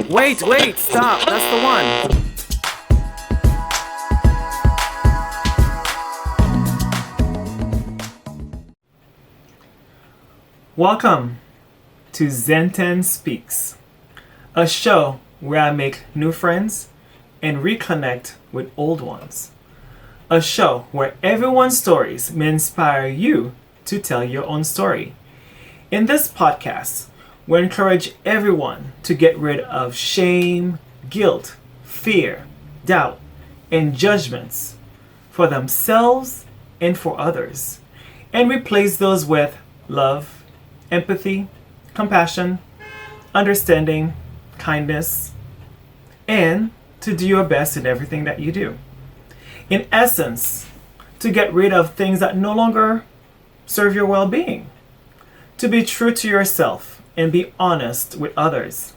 Wait, stop. That's the one. Welcome to ZEN TENN Speaks, a show where I make new friends and reconnect with old ones. A show where everyone's stories may inspire you to tell your own story. In this podcast, we encourage everyone to get rid of shame, guilt, fear, doubt, and judgments for themselves and for others, and replace those with love, empathy, compassion, understanding, kindness, and to do your best in everything that you do. In essence, to get rid of things that no longer serve your well-being. To be true to yourself and be honest with others.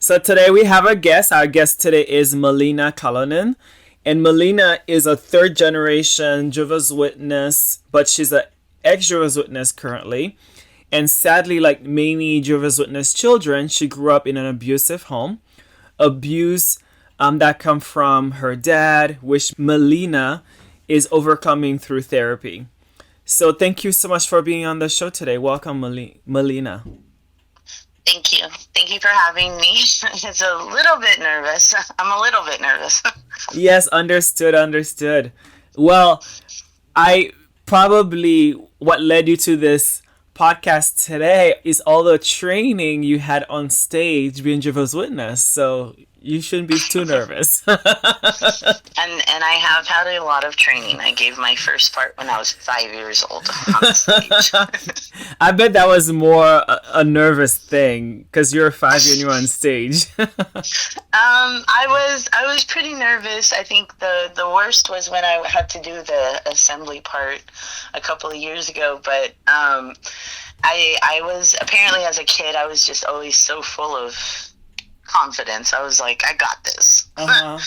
So today we have a guest. Our guest today is Melina Cullinan. And Melina is a third generation Jehovah's Witness, but she's an ex-Jehovah's Witness currently. And sadly, like many Jehovah's Witness children, she grew up in an abusive home. Abuse that come from her dad, which Melina is overcoming through therapy. So thank you so much for being on the show today. Welcome, Melina. Thank you. Thank you for having me. It's a little bit nervous. I'm a little bit nervous. Yes, understood. Well, what led you to this podcast today is all the training you had on stage being Jehovah's Witness. So you shouldn't be too nervous. And I have had a lot of training. I gave my first part when I was 5 years old on stage. I bet that was more a nervous thing because you're 5 and you're on stage. I was pretty nervous. I think the worst was when I had to do the assembly part a couple of years ago. But I was, apparently as a kid, I was just always so full of confidence. I was like, I got this. Uh-huh.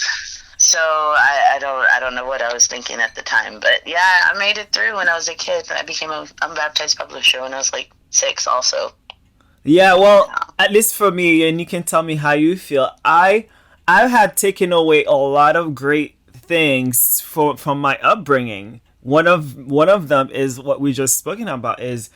So I don't know what I was thinking at the time, but yeah, I made it through when I was a kid. I became a unbaptized publisher when I was like 6 also. Yeah, well, at least for me, and you can tell me how you feel. I had taken away a lot of great things from my upbringing. One of them is what we just spoken about, is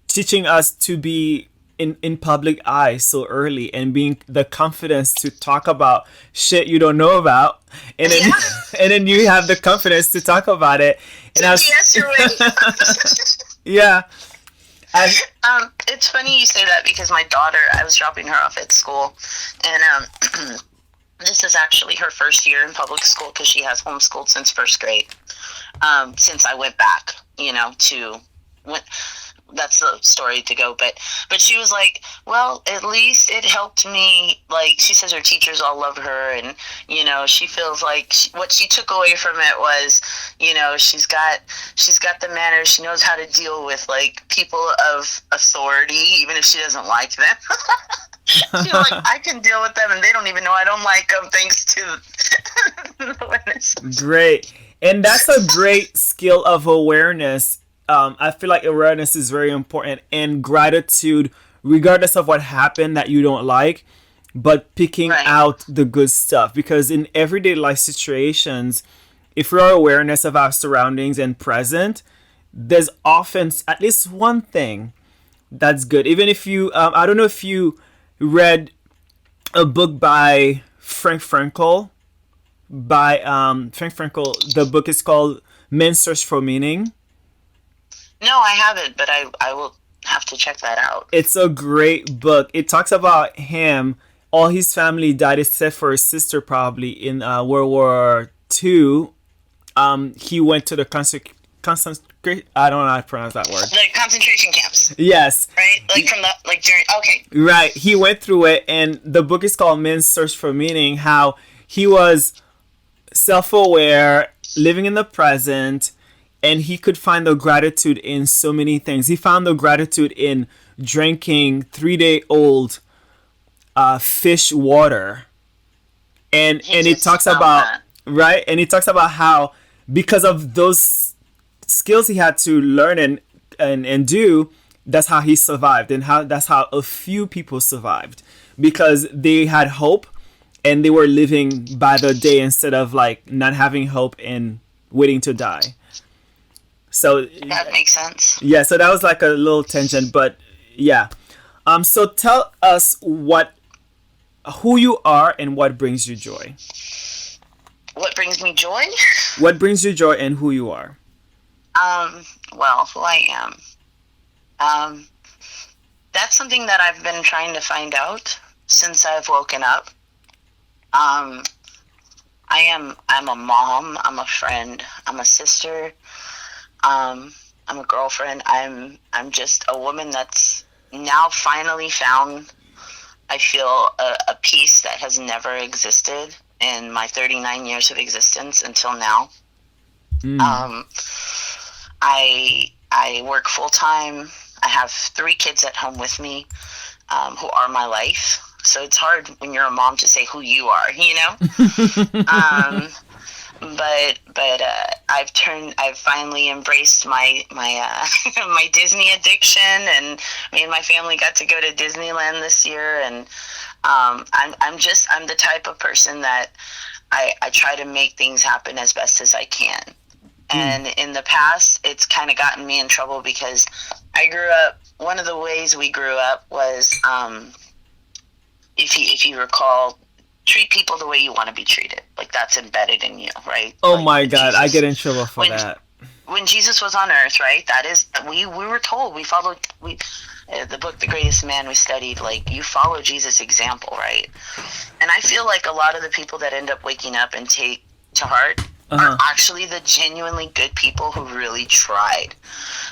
teaching us to be in public eye so early and being the confidence to talk about shit you don't know about, and then and then you have the confidence to talk about it. And yes, you're right. Yeah. It's funny you say that because my daughter, I was dropping her off at school, and this is actually her first year in public school because she has homeschooled since first grade. Since I went back, that's the story to go, but she was like, well, at least it helped me. Like, she says her teachers all love her, and she feels like what she took away from it was, she's got the manners. She knows how to deal with like people of authority, even if she doesn't like them. She's like, I can deal with them, and they don't even know I don't like them, thanks to the witness. Great. And that's a great skill of awareness. I feel like awareness is very important, and gratitude, regardless of what happened that you don't like, but picking out the good stuff. Because in everyday life situations, if we're awareness of our surroundings and present, there's often at least one thing that's good. Even if you, I don't know if you read a book by Frank Frankl. The book is called Men's Search for Meaning. No, I haven't, but I will have to check that out. It's a great book. It talks about him. All his family died except for his sister, probably in World War II. He went to the I don't know how to pronounce that word. The concentration camps. Yes. Right? Like from during, okay. Right. He went through it, and the book is called Men's Search for Meaning, how he was self-aware, living in the present, and he could find the gratitude in so many things. He found the gratitude in drinking 3-day-old fish water. And it talks about, right? And he talks about how because of those skills he had to learn and do, that's how he survived, and that's how a few people survived, because they had hope and they were living by the day instead of like not having hope and waiting to die. So That makes sense. yeah, so that was like a little tangent, but yeah. So tell us who you are and what brings you joy. What brings me joy? What brings you joy and who you are. Well, who I am. That's something that I've been trying to find out since I've woken up. I'm a mom, I'm a friend, I'm a sister, I'm a girlfriend. I'm just a woman that's now finally found, I feel, a peace that has never existed in my 39 years of existence until now. I work full time. I have 3 kids at home with me, who are my life. So it's hard when you're a mom to say who you are, you know? But I've finally embraced my my Disney addiction, and me and my family got to go to Disneyland this year, and I'm the type of person that I try to make things happen as best as I can. And in the past, it's kind of gotten me in trouble because I grew up, one of the ways we grew up was, if you recall, treat people the way you want to be treated. Like, that's embedded in you, right? Oh like my God, Jesus, I get in trouble for that. When Jesus was on earth, right? That is, we were told, we followed, the book, The Greatest Man, we studied, like, you follow Jesus' example, right? And I feel like a lot of the people that end up waking up and take to heart are actually the genuinely good people who really tried.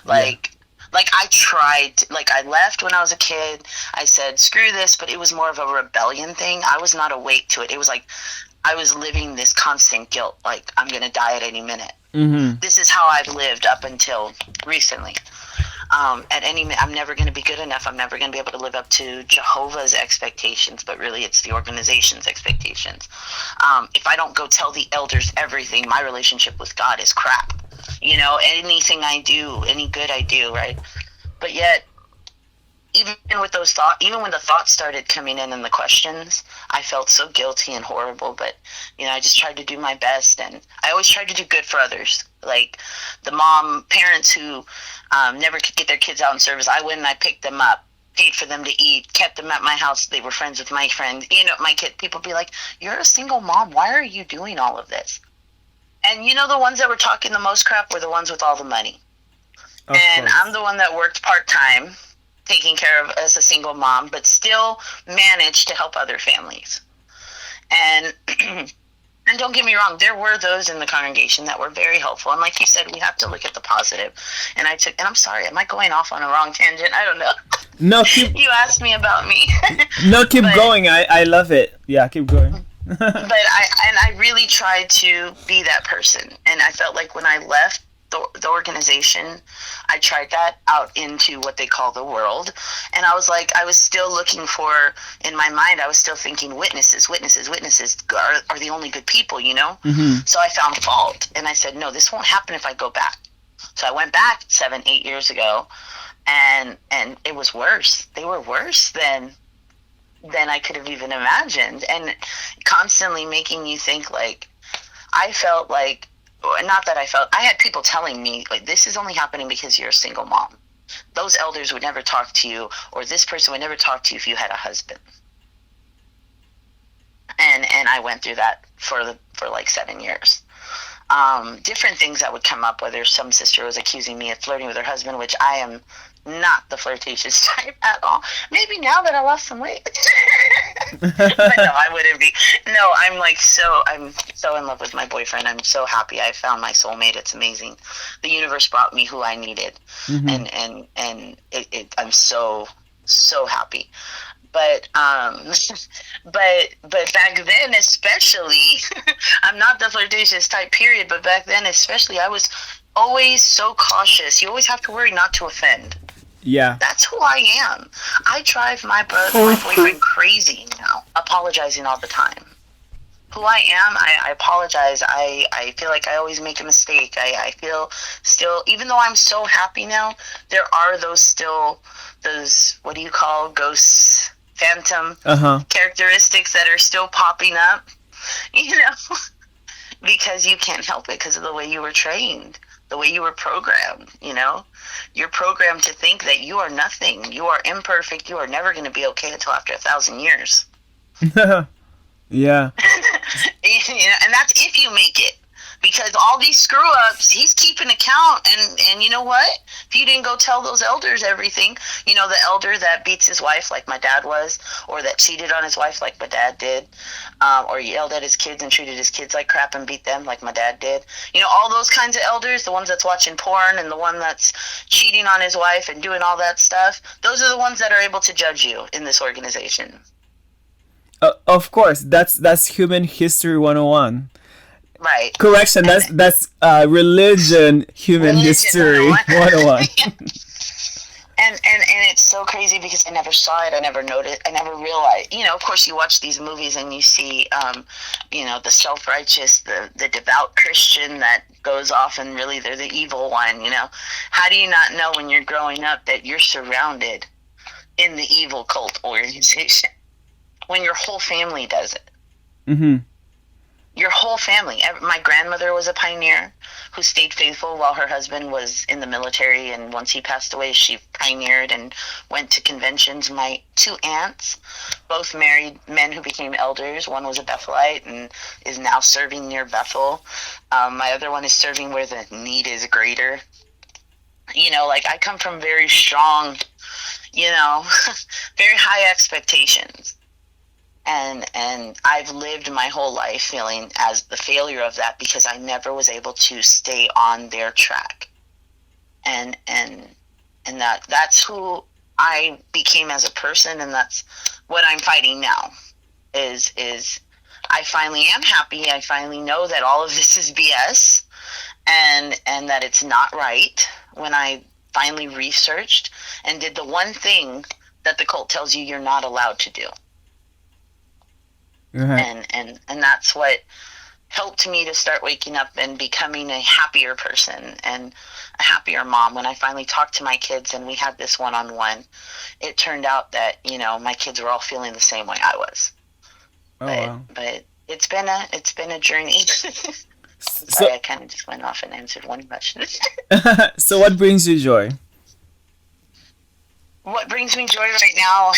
Like I tried, like I left when I was a kid. I said, screw this, but it was more of a rebellion thing. I was not awake to it. It was like I was living this constant guilt, like I'm going to die at any minute. This is how I've lived up until recently. At any minute, I'm never going to be good enough. I'm never going to be able to live up to Jehovah's expectations, but really it's the organization's expectations. If I don't go tell the elders everything, my relationship with God is crap. You know, anything I do, any good I do, right? But yet, even with those thoughts, even when the thoughts started coming in and the questions, I felt so guilty and horrible. But, you know, I just tried to do my best, and I always tried to do good for others. Like the parents who never could get their kids out in service, I went and I picked them up, paid for them to eat, kept them at my house. They were friends with my friend. You know, my kid, people be like, you're a single mom. Why are you doing all of this? And, you know, the ones that were talking the most crap were the ones with all the money. Of course. I'm the one that worked part-time, taking care of as a single mom, but still managed to help other families. And and don't get me wrong, there were those in the congregation that were very helpful. And like you said, we have to look at the positive. And I'm sorry, am I going off on a wrong tangent? I don't know. No, you asked me about me. No, keep going. I love it. Yeah, keep going. But I really tried to be that person, and I felt like when I left the organization, I tried that out into what they call the world, and I was like, I was still looking for, in my mind, I was still thinking witnesses are the only good people, you know? So I found fault, and I said, no, this won't happen if I go back. So I went back 7-8 years ago, and it was worse. They were worse than I could have even imagined, and constantly making you think, like, I felt like, not that I felt, I had people telling me, like, this is only happening because you're a single mom. Those elders would never talk to you, or this person would never talk to you if you had a husband. And I went through that for like 7 years. Different things that would come up, whether some sister was accusing me of flirting with her husband, which I am not the flirtatious type at all. Maybe now that I lost some weight. But no, I wouldn't be. No, I'm so in love with my boyfriend. I'm so happy I found my soulmate. It's amazing. The universe brought me who I needed. And I'm so happy. But but back then especially, I'm not the flirtatious type, period, but back then especially, I was always so cautious. You always have to worry not to offend. Yeah. That's who I am. I drive my boyfriend crazy now, apologizing all the time. who I am. I apologize. I feel like I always make a mistake. I feel still, even though I'm so happy now, there are those, what do you call, ghosts, phantom characteristics that are still popping up, you know, because you can't help it because of the way you were trained, the way you were programmed, you know. You're programmed to think that you are nothing. You are imperfect. You are never going to be okay until after 1,000 years. Yeah. And that's if you make it, because all these screw ups, he's keeping account. And you know what, if you didn't go tell those elders everything, you know, the elder that beats his wife like my dad was, or that cheated on his wife like my dad did, or yelled at his kids and treated his kids like crap and beat them like my dad did, you know, all those kinds of elders, the ones that's watching porn and the one that's cheating on his wife and doing all that stuff, those are the ones that are able to judge you in this organization. Of course, that's human history 101. Right. Correction, that's religion history 101. And it's so crazy because I never saw it, I never noticed, I never realized, you know, of course you watch these movies and you see, you know, the self-righteous, the devout Christian that goes off and really they're the evil one, you know. How do you not know when you're growing up that you're surrounded in the evil cult organization? When your whole family does it. Mm-hmm. Your whole family. My grandmother was a pioneer who stayed faithful while her husband was in the military, and once he passed away, she pioneered and went to conventions. My 2 aunts, both married men who became elders. One was a Bethelite and is now serving near Bethel. My other one is serving where the need is greater. You know, like I come from very strong, you know, very high expectations. And I've lived my whole life feeling as the failure of that because I never was able to stay on their track. And that's who I became as a person, and that's what I'm fighting now. Is I finally am happy. I finally know that all of this is BS and that it's not right when I finally researched and did the one thing that the cult tells you you're not allowed to do. And that's what helped me to start waking up and becoming a happier person and a happier mom. When I finally talked to my kids and we had this one-on-one, it turned out that, you know, my kids were all feeling the same way I was. But it's been a journey. Sorry, I kind of just went off and answered one question. So what brings you joy? What brings me joy right now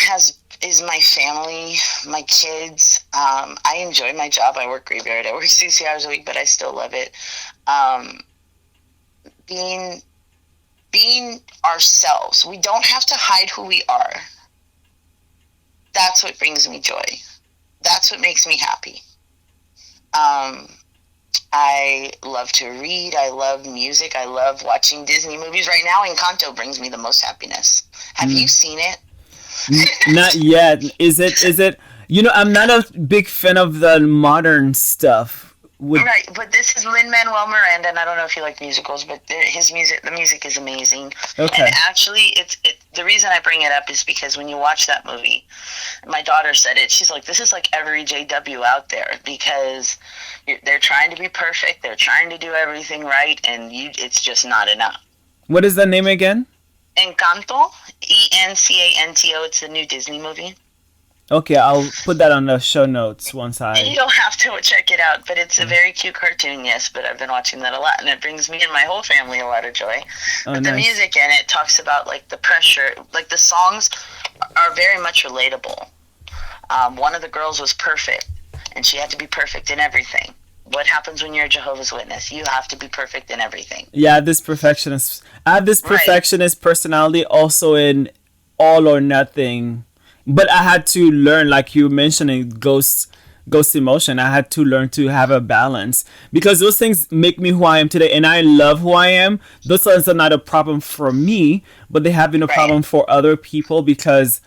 is my family, my kids. I enjoy my job. I work graveyard. I work 60 hours a week, but I still love it. Being ourselves. We don't have to hide who we are. That's what brings me joy. That's what makes me happy. I love to read. I love music. I love watching Disney movies. Right now, Encanto brings me the most happiness. Have you seen it? Not yet. Is it? You know, I'm not a big fan of the modern stuff. Right, but this is Lin-Manuel Miranda, and I don't know if you like musicals, but the music is amazing. Okay. And actually, the reason I bring it up is because when you watch that movie, my daughter said it. She's like, "This is like every JW out there because they're trying to be perfect, they're trying to do everything right, and it's just not enough." What is the name again? Encanto, Encanto. It's a new Disney movie. Okay, I'll put that on the show notes once You don't have to check it out, but it's a very cute cartoon, yes, but I've been watching that a lot, and it brings me and my whole family a lot of joy. But the music in it talks about, like, the pressure, like, the songs are very much relatable. One of the girls was perfect, and she had to be perfect in everything. What happens when you're a Jehovah's Witness? You have to be perfect in everything. Yeah, I have this perfectionist personality also in all or nothing. But I had to learn, like you mentioned, ghost emotion. I had to learn to have a balance because those things make me who I am today, and I love who I am. Those things are not a problem for me, but they have been a problem for other people because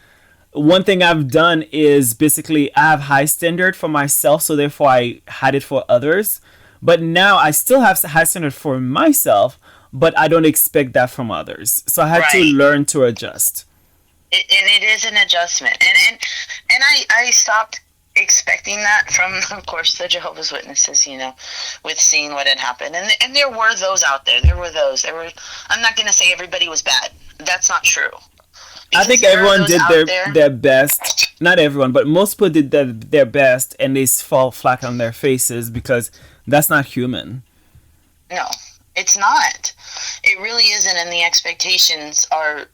one thing I've done is basically I have high standard for myself, so therefore I had it for others. But now I still have high standard for myself, but I don't expect that from others. So I had to learn to adjust. And it is an adjustment, and I stopped expecting that from, of course, the Jehovah's Witnesses, with seeing what had happened. And there were those out there. I'm not going to say everybody was bad. That's not true. I think everyone did their best. Not everyone, but most people did their best, and they fall flat on their faces because that's not human. No, it's not. It really isn't, and the expectations are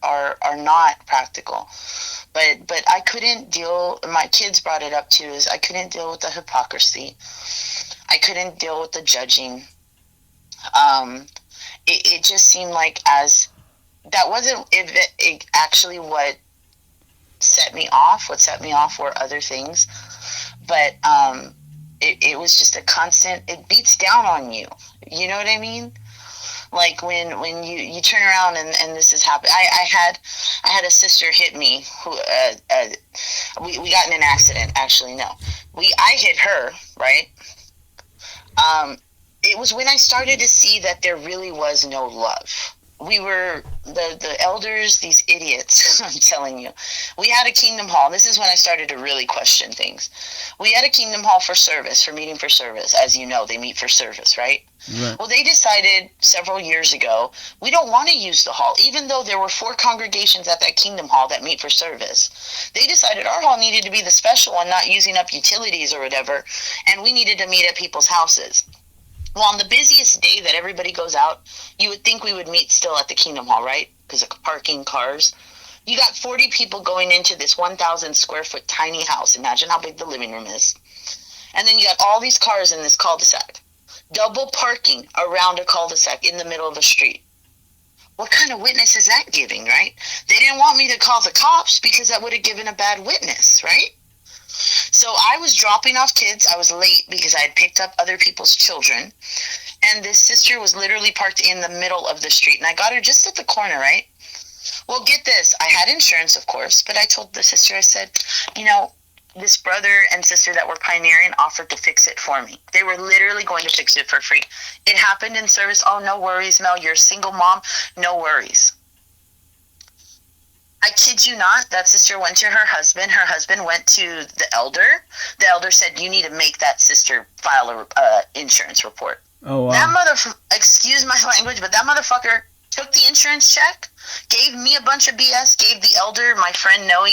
not practical. But I couldn't deal. My kids brought it up too. Is I couldn't deal with the hypocrisy. I couldn't deal with the judging. It just seemed like that wasn't it actually what set me off. What set me off were other things, but it was just a constant. It beats down on you. You know what I mean? Like when you turn around and this has happened. I had a sister hit me who we got in an accident. Actually, no, I hit her, right. It was when I started to see that there really was no love. We were the elders, these idiots. I'm telling you, we had a Kingdom Hall. This is when I started to really question things. We had a Kingdom Hall for meeting for service. As you know, they meet for service, right? Right. Well, they decided several years ago, we don't want to use the hall, even though there were 4 congregations at that Kingdom Hall that meet for service. They decided our hall needed to be the special one, not using up utilities or whatever, and we needed to meet at people's houses. Well, on the busiest day that everybody goes out, you would think we would meet still at the Kingdom Hall, right? Because of parking cars. You got 40 people going into this 1,000 square foot tiny house. Imagine how big the living room is. And then you got all these cars in this cul-de-sac. Double parking around a cul-de-sac in the middle of a street. What kind of witness is that giving, right? They didn't want me to call the cops because that would have given a bad witness, right? So I was dropping off kids. I was late because I had picked up other people's children. And this sister was literally parked in the middle of the street. And I got her just at the corner, right? Well, get this. I had insurance, of course. But I told the sister, I said, this brother and sister that were pioneering offered to fix it for me. They were literally going to fix it for free. It happened in service. Oh, no worries, Mel. You're a single mom. No worries. I kid you not, that sister went to her husband. Her husband went to the elder. The elder said, you need to make that sister file a insurance report. Oh, wow. That excuse my language, but that motherfucker took the insurance check, gave me a bunch of BS, gave the elder, my friend Noe,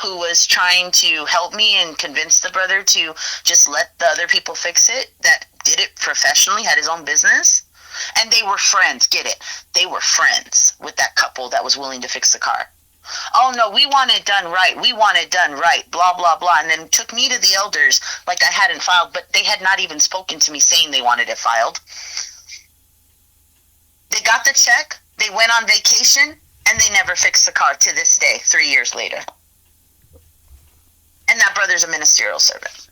who was trying to help me and convince the brother to just let the other people fix it, that did it professionally, had his own business. And they were friends, get it. They were friends with that couple that was willing to fix the car. Oh, no, we want it done right. We want it done right, blah, blah, blah. And then took me to the elders like I hadn't filed, but they had not even spoken to me saying they wanted it filed. They got the check, they went on vacation, and they never fixed the car to this day, 3 years later. And that brother's a ministerial servant.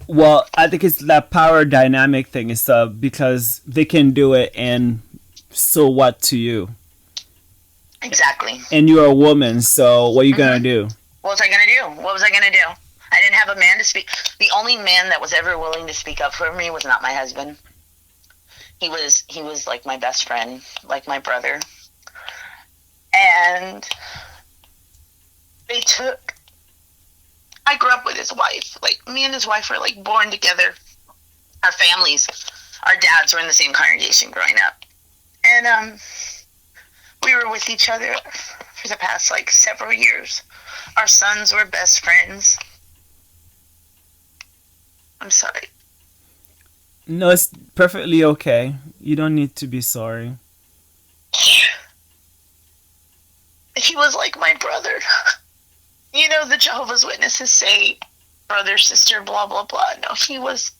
Well, I think it's that power dynamic thing. It's because they can do it, and so what to you? Exactly. And you're a woman, so what are you going to do? What was I going to do? What was I going to do? I didn't have a man to speak. The only man that was ever willing to speak up for me was not my husband. He was like my best friend, like my brother. And I grew up with his wife. Like, me and his wife were like born together. Our dads were in the same congregation growing up. And, we were with each other for the past, several years. Our sons were best friends. I'm sorry. No, it's perfectly okay. You don't need to be sorry. He was like my brother. The Jehovah's Witnesses say brother, sister, blah, blah, blah. No, he was...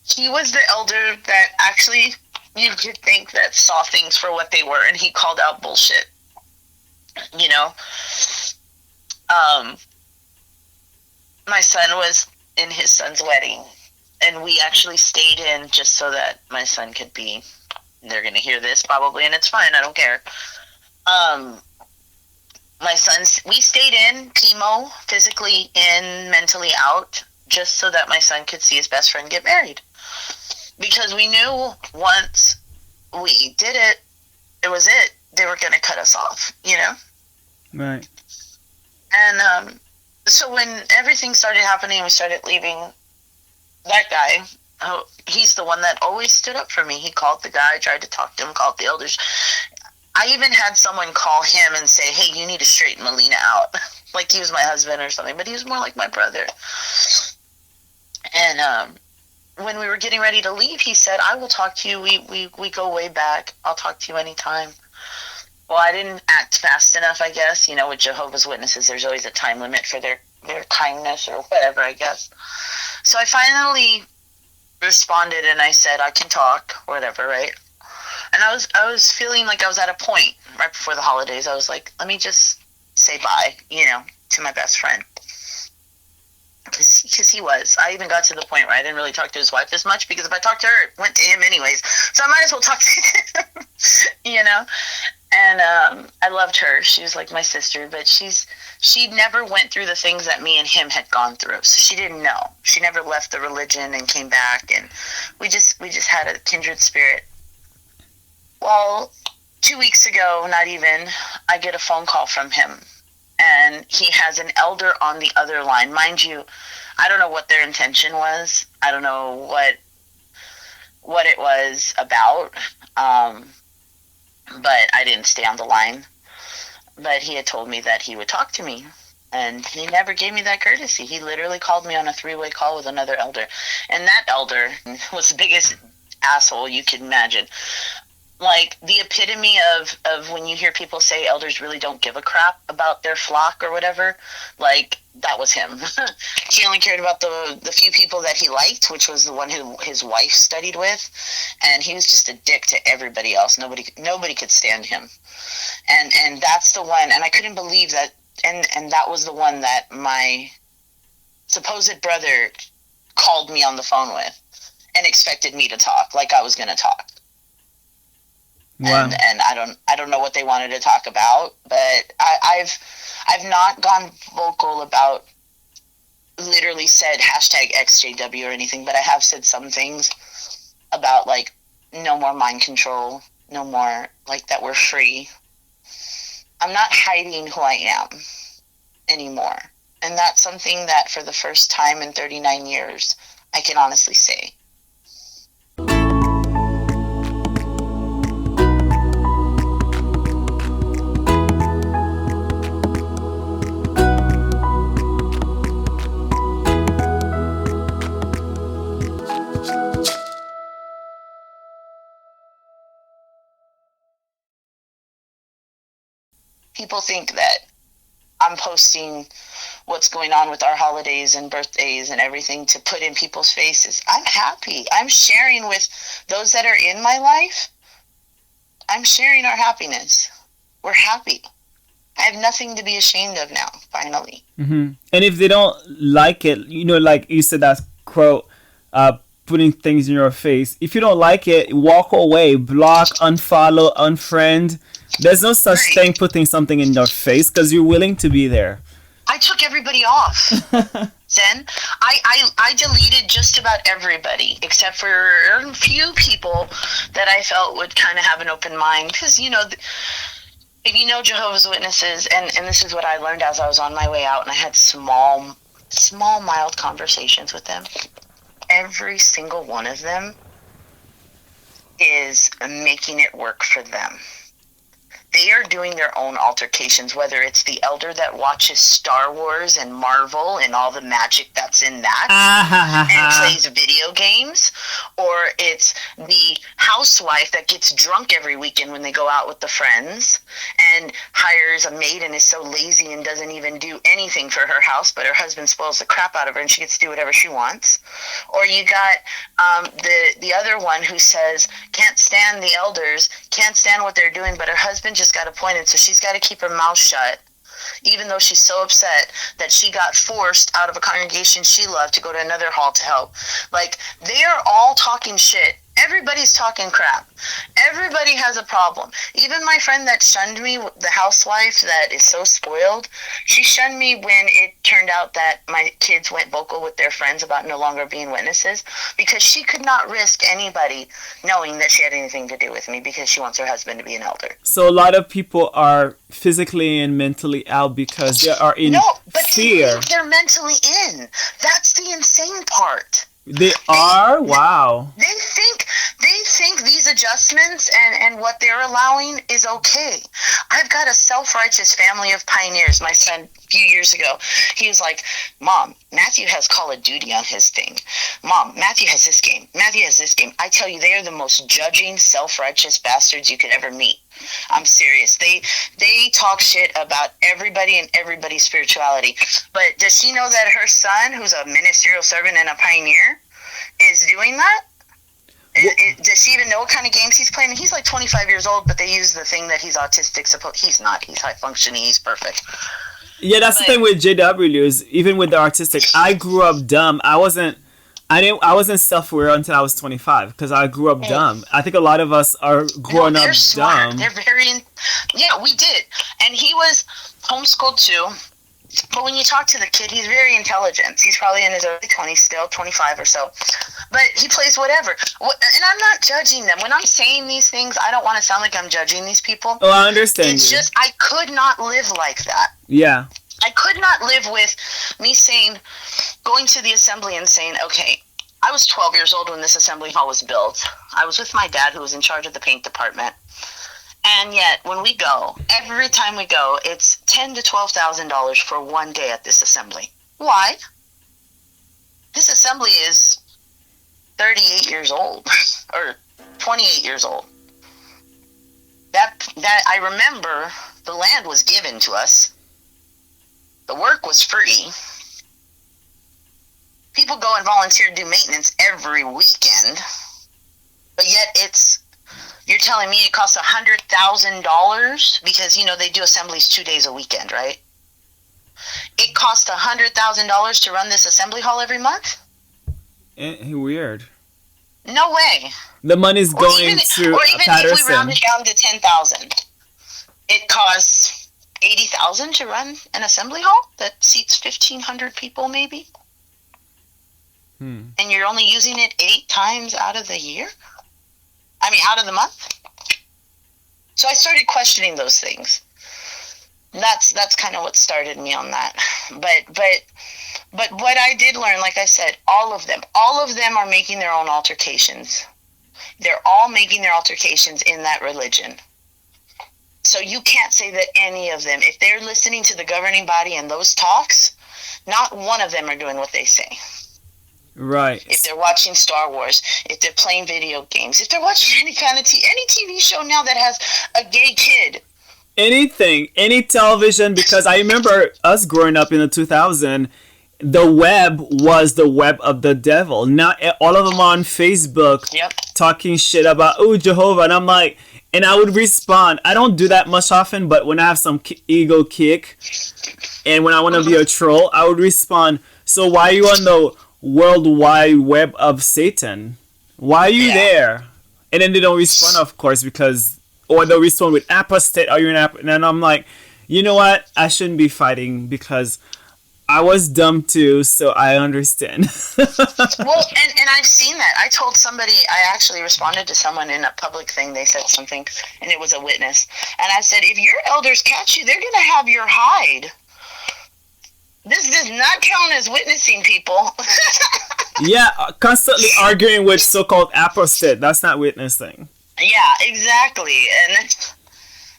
He was the elder that actually you could think that saw things for what they were, and he called out bullshit. My son was in his son's wedding, and we actually stayed in just so that my son could be, they're going to hear this probably, and it's fine, I don't care. We stayed in, chemo, physically in, mentally out, just so that my son could see his best friend get married. Because we knew once we did it, it was it. They were going to cut us off, Right. And so when everything started happening, we started leaving. That guy, he's the one that always stood up for me. He called the guy, tried to talk to him, called the elders. I even had someone call him and say, hey, you need to straighten Melina out. Like he was my husband or something, but he was more like my brother. And when we were getting ready to leave, he said, I will talk to you. We go way back. I'll talk to you anytime. Well, I didn't act fast enough, I guess. You know, with Jehovah's Witnesses, there's always a time limit for their kindness or whatever, I guess. So I finally responded and I said, I can talk, whatever, right? And I was feeling like I was at a point right before the holidays. I was like, let me just say bye, you know, to my best friend. Because he was. I even got to the point where I didn't really talk to his wife as much, because if I talked to her, it went to him anyways. So I might as well talk to him, you know? And I loved her. She was like my sister, but she never went through the things that me and him had gone through. So she didn't know. She never left the religion and came back, and we just had a kindred spirit. Well, 2 weeks ago, not even, I get a phone call from him, and he has an elder on the other line. Mind you, I don't know what their intention was. I don't know what it was about. But I didn't stay on the line. But he had told me that he would talk to me, and he never gave me that courtesy. He literally called me on a 3-way call with another elder, and that elder was the biggest asshole you could imagine. Like the epitome of when you hear people say elders really don't give a crap about their flock or whatever, like that was him. He only cared about the few people that he liked, which was the one who his wife studied with, and he was just a dick to everybody else. Nobody could stand him, and that's the one. And I couldn't believe that, and that was the one that my supposed brother called me on the phone with and expected me to talk like I was going to talk. Wow. And I don't know what they wanted to talk about, but I've not gone vocal about, literally said #XJW or anything, but I have said some things about like no more mind control, no more like that we're free. I'm not hiding who I am anymore, and that's something that for the first time in 39 years I can honestly say. People think that I'm posting what's going on with our holidays and birthdays and everything to put in people's faces. I'm happy. I'm sharing with those that are in my life. I'm sharing our happiness. We're happy. I have nothing to be ashamed of now, finally. Mm-hmm. And if they don't like it, you know, like you said, that quote, putting things in your face. If you don't like it, walk away, block, unfollow, unfriend. There's no such thing putting something in your face because you're willing to be there. I took everybody off. Zen. I deleted just about everybody except for a few people that I felt would kind of have an open mind. Because, you know, if you know Jehovah's Witnesses, and this is what I learned as I was on my way out, and I had small, mild conversations with them. Every single one of them is making it work for them. They are doing their own altercations, whether it's the elder that watches Star Wars and Marvel and all the magic that's in that and plays video games, or it's the housewife that gets drunk every weekend when they go out with the friends and hires a maid and is so lazy and doesn't even do anything for her house, but her husband spoils the crap out of her and she gets to do whatever she wants. Or you got the other one who says can't stand the elders, can't stand what they're doing, but her husband just got appointed, so she's got to keep her mouth shut, even though she's so upset that she got forced out of a congregation she loved to go to another hall to help. Like, they are all talking shit Everybody's talking crap. Everybody has a problem. Even my friend that shunned me, the housewife that is so spoiled, she shunned me when it turned out that my kids went vocal with their friends about no longer being witnesses, because she could not risk anybody knowing that she had anything to do with me because she wants her husband to be an elder. So a lot of people are physically and mentally out because they are in fear. They think they're mentally in. That's the insane part. They are? Wow. They think these adjustments and what they're allowing is okay. I've got a self-righteous family of pioneers. My son, a few years ago, he was like, Mom, Matthew has Call of Duty on his thing. Mom, Matthew has this game. Matthew has this game. I tell you, they are the most judging, self-righteous bastards you could ever meet. I'm serious. They talk shit about everybody and everybody's spirituality. But does she know that her son, who's a ministerial servant and a pioneer, is doing that? Does she even know what kind of games he's playing? He's like 25 years old, but they use the thing that he's autistic. He's not. He's high functioning. He's perfect. Yeah, that's the thing with JW is even with the artistic. I grew up dumb. I wasn't self-aware until I was 25 because I grew up dumb. I think a lot of us are growing up smart. dumb. They're very, yeah, we did. And he was homeschooled too. But when you talk to the kid, he's very intelligent. He's probably in his early 20s still, 25 or so. But he plays whatever. And I'm not judging them. When I'm saying these things, I don't want to sound like I'm judging these people. Oh, I understand. It's just I could not live like that. Yeah. I could not live with me saying, going to the assembly and saying, okay, I was 12 years old when this assembly hall was built. I was with my dad, who was in charge of the paint department. And yet, when we go, every time we go, it's $10,000 to $12,000 for one day at this assembly. Why? This assembly is 38 years old, or 28 years old. That I remember, the land was given to us. The work was free. People go and volunteer to do maintenance every weekend, but yet you're telling me it costs $100,000 because, they do assemblies 2 days a weekend, right? It costs $100,000 to run this assembly hall every month? Weird. No way. The money's going to or even Patterson. If we round it down to $10,000, it costs $80,000 to run an assembly hall that seats 1,500 people, maybe. And you're only using it 8 times out of the year? Out of the month? So I started questioning those things. That's kind of what started me on that. But what I did learn, like I said, all of them are making their own altercations. They're all making their altercations in that religion. So you can't say that any of them, if they're listening to the governing body and those talks, not one of them are doing what they say. Right. If they're watching Star Wars, if they're playing video games, if they're watching any kind of any TV show now that has a gay kid. Anything, any television, because I remember us growing up in the 2000s, the web was the web of the devil. Now all of them on Facebook talking shit about, Jehovah. And I'm like, and I would respond. I don't do that much often, but when I have some ego kick and when I want to be a troll, I would respond, so why are you on the World Wide Web of Satan? Why are you there? And then they don't respond, of course, or they'll respond with apostate, are you an apostate? And I'm like, you know what? I shouldn't be fighting because I was dumb too, so I understand. Well, and I've seen that. I told somebody, I actually responded to someone in a public thing. They said something, and it was a witness. And I said, if your elders catch you, they're going to have your hide. This does not count as witnessing, people. Yeah, constantly arguing with so-called apostate. That's not witnessing. Yeah, exactly. And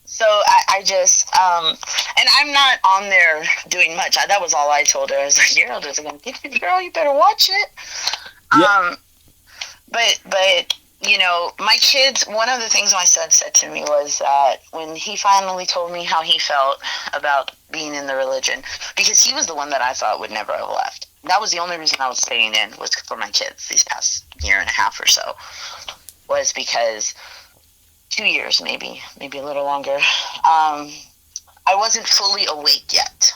so I just, and I'm not on there doing much. That was all I told her. I was like, your elders are going to get you, girl. You better watch it. Yeah. But my kids, one of the things my son said to me was that when he finally told me how he felt about being in the religion, because he was the one that I thought would never have left. That was the only reason I was staying in, was for my kids these past year and a half or so, was because 2 years, maybe a little longer, I wasn't fully awake yet.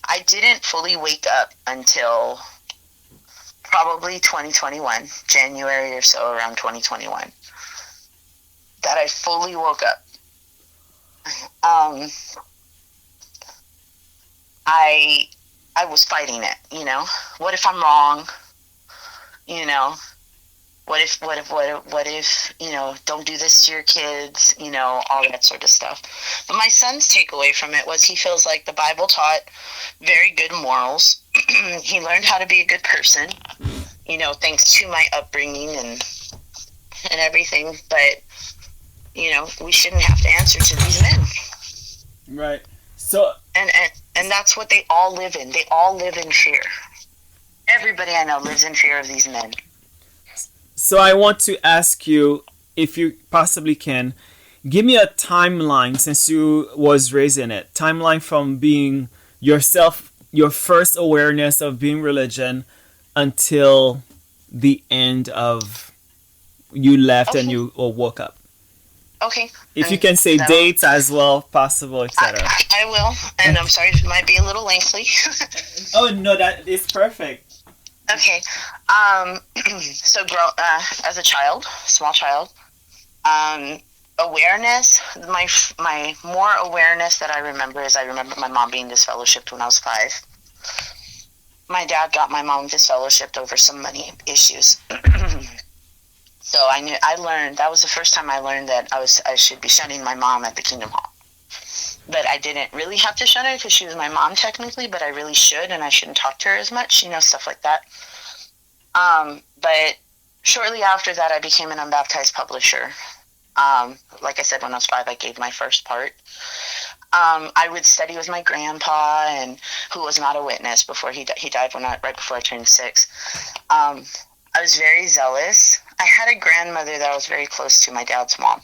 I didn't fully wake up until probably 2021, January or so, around 2021, that I fully woke up. I was fighting it, you know. What if I'm wrong? You know, what if, you know, don't do this to your kids, you know, all that sort of stuff. But my son's takeaway from it was he feels like the Bible taught very good morals. He learned how to be a good person, you know, thanks to my upbringing and everything. But, you know, we shouldn't have to answer to these men. Right. So and that's what they all live in. They all live in fear. Everybody I know lives in fear of these men. So I want to ask you, if you possibly can, give me a timeline, since you was raised in it. Timeline from being yourself, your first awareness of being religion, until the end of you left and you woke up. Okay. If you can say dates as well, possible, etc. I will. And I'm sorry if it might be a little lengthy. Oh, no, that is perfect. Okay. So as a child, small child, awareness, my more awareness that I remember is I remember my mom being disfellowshipped when I was 5. My dad got my mom disfellowshipped over some money issues. So I learned, that was the first time I learned that I should be shunning my mom at the Kingdom Hall. But I didn't really have to shun her because she was my mom technically, but I really should, and I shouldn't talk to her as much, you know, stuff like that. But shortly after that, I became an unbaptized publisher. Like I said, when I was 5, I gave my first part. I would study with my grandpa, and who was not a witness before he died right before I turned 6. I was very zealous. I had a grandmother that I was very close to, my dad's mom.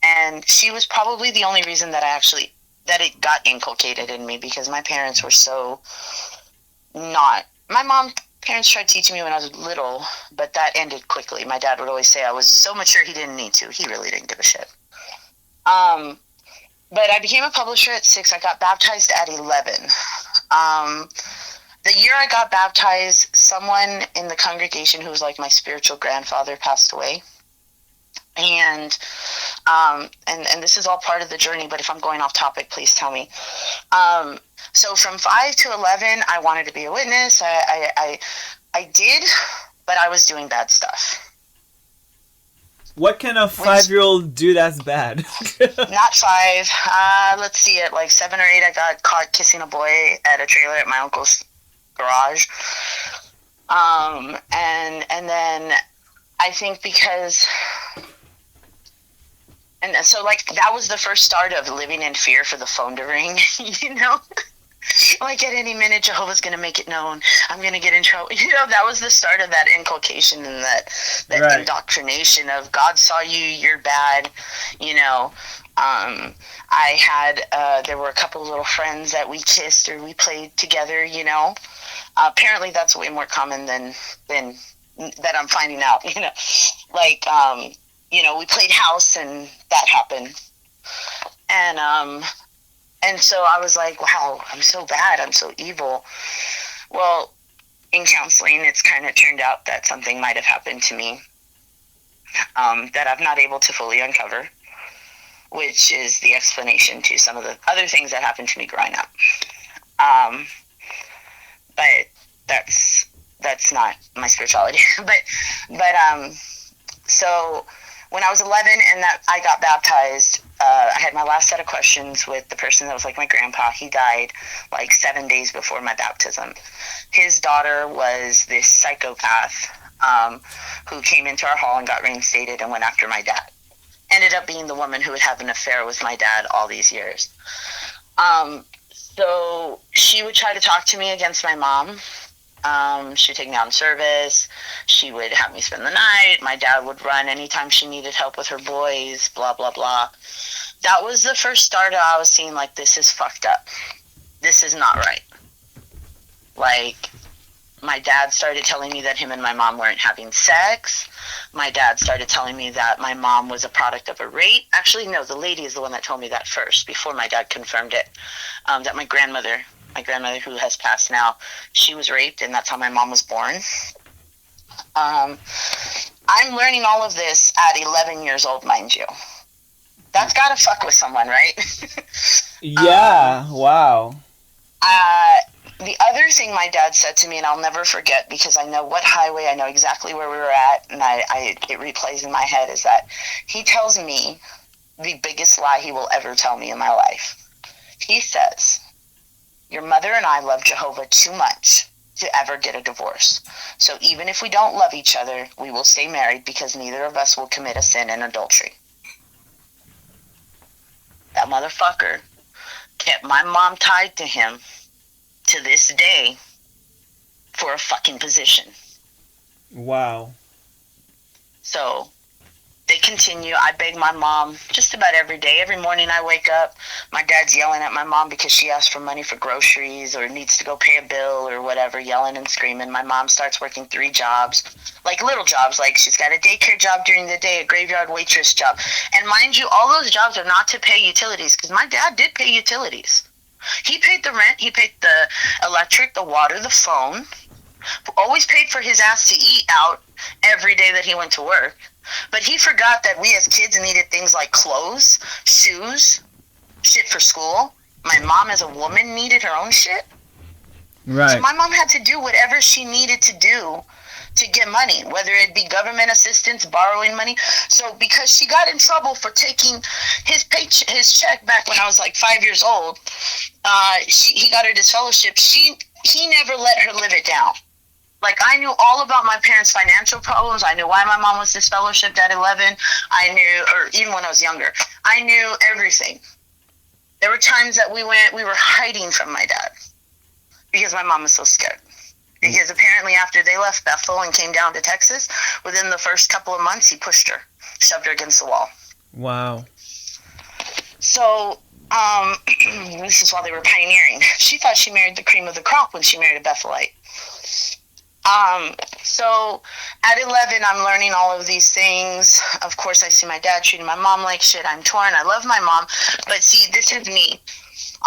And she was probably the only reason that it got inculcated in me, because my parents were so not. My parents tried teaching me when I was little, but that ended quickly. My dad would always say I was so mature he didn't need to. He really didn't give a shit. But I became a publisher at 6. I got baptized at 11. The year I got baptized, someone in the congregation who was like my spiritual grandfather passed away. And this is all part of the journey, but if I'm going off topic, please tell me. So from 5 to 11, I wanted to be a witness. I did, but I was doing bad stuff. What can a 5-year-old do that's bad? Not 5. Let's see, at like 7 or 8, I got caught kissing a boy at a trailer at my uncle's garage. And then I think because... And so, like, that was the first start of living in fear for the phone to ring, you know? Like, at any minute, Jehovah's going to make it known. I'm going to get in trouble. You know, that was the start of that inculcation and that right. Indoctrination of God saw you, you're bad, you know. I had, there were a couple of little friends that we kissed or we played together, you know. Apparently, that's way more common than that I'm finding out, you know. Like, you know, we played house and that happened. And so I was like, wow, I'm so bad. I'm so evil. Well, in counseling, it's kind of turned out that something might have happened to me that I'm not able to fully uncover, which is the explanation to some of the other things that happened to me growing up. But that's not my spirituality. but so when I was 11 and that I got baptized, I had my last set of questions with the person that was like my grandpa. He died like 7 days before my baptism. His daughter was this psychopath who came into our hall and got reinstated and went after my dad. Ended up being the woman who would have an affair with my dad all these years. So she would try to talk to me against my mom. She would take me out in service. She would have me spend the night. My dad would run anytime she needed help with her boys, blah, blah, blah. That was the first start I was seeing, like, this is fucked up. This is not right. Like, my dad started telling me that him and my mom weren't having sex. My dad started telling me that my mom was a product of a rape. Actually, no, the lady is the one that told me that first, before my dad confirmed it, that my grandmother who has passed now, she was raped, and that's how my mom was born. I'm learning all of this at 11 years old, mind you. That's gotta fuck with someone, right? Yeah, wow. The other thing my dad said to me, and I'll never forget because I know what highway, I know exactly where we were at, and it replays in my head, is that he tells me the biggest lie he will ever tell me in my life. He says, your mother and I love Jehovah too much to ever get a divorce. So even if we don't love each other, we will stay married because neither of us will commit a sin in adultery. That motherfucker kept my mom tied to him to this day for a fucking position. Wow. So they continue. I beg my mom just about every day. Every morning I wake up, my dad's yelling at my mom because she asked for money for groceries or needs to go pay a bill or whatever, yelling and screaming. My mom starts working 3 jobs, like little jobs, like she's got a daycare job during the day, a graveyard waitress job. And mind you, all those jobs are not to pay utilities because my dad did pay utilities. He paid the rent, he paid the electric, the water, the phone, always paid for his ass to eat out every day that he went to work. But he forgot that we as kids needed things like clothes, shoes, shit for school. My mom as a woman needed her own shit. Right. So my mom had to do whatever she needed to do to get money, whether it be government assistance, borrowing money. So because she got in trouble for taking his check back when I was like 5 years old, he got her disfellowship. He never let her live it down. Like, I knew all about my parents' financial problems. I knew why my mom was disfellowshipped at 11. I knew, or even when I was younger, I knew everything. There were times that we were hiding from my dad because my mom was so scared. Because apparently after they left Bethel and came down to Texas, within the first couple of months, he pushed her, shoved her against the wall. Wow. So, this is while they were pioneering. She thought she married the cream of the crop when she married a Bethelite. So at 11, I'm learning all of these things. Of course, I see my dad treating my mom like shit. I'm torn. I love my mom. But see, this is me.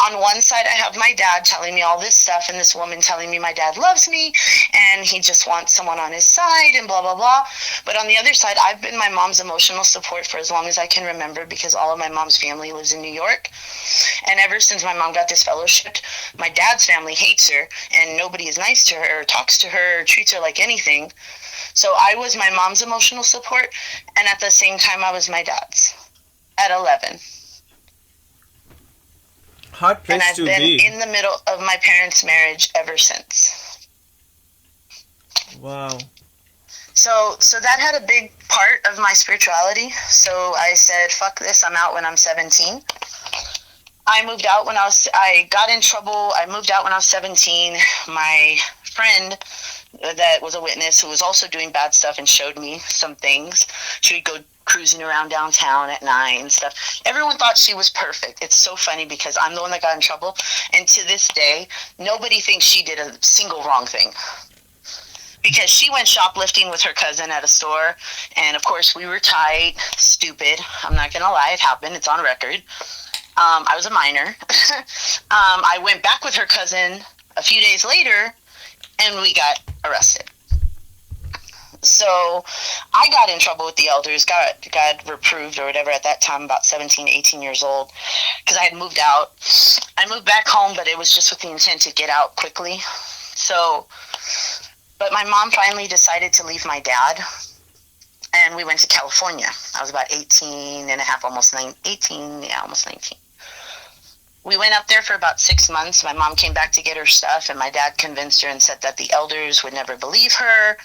On one side, I have my dad telling me all this stuff and this woman telling me my dad loves me and he just wants someone on his side and blah, blah, blah. But on the other side, I've been my mom's emotional support for as long as I can remember because all of my mom's family lives in New York. And ever since my mom got disfellowshipped, my dad's family hates her and nobody is nice to her or talks to her or treats her like anything. So I was my mom's emotional support and at the same time, I was my dad's at 11. Hard place and I've to been be. in the middle of my parents' marriage ever since. Wow. So that had a big part of my spirituality. So I said, fuck this, I'm out when I'm 17. I moved out when I got in trouble. I moved out when I was 17. My friend that was a witness who was also doing bad stuff and showed me some things. She would go cruising around downtown at night and stuff. Everyone thought she was perfect. It's so funny because I'm the one that got in trouble. And to this day, nobody thinks she did a single wrong thing. Because she went shoplifting with her cousin at a store. And of course, we were tight, stupid. I'm not going to lie, it happened. It's on record. I was a minor. I went back with her cousin a few days later and we got arrested. So I got in trouble with the elders, got reproved or whatever at that time, about 17, 18 years old, because I had moved out. I moved back home, but it was just with the intent to get out quickly. So, but my mom finally decided to leave my dad, and we went to California. I was about 18 and a half, almost 19. We went up there for about 6 months. My mom came back to get her stuff, and my dad convinced her and said that the elders would never believe her.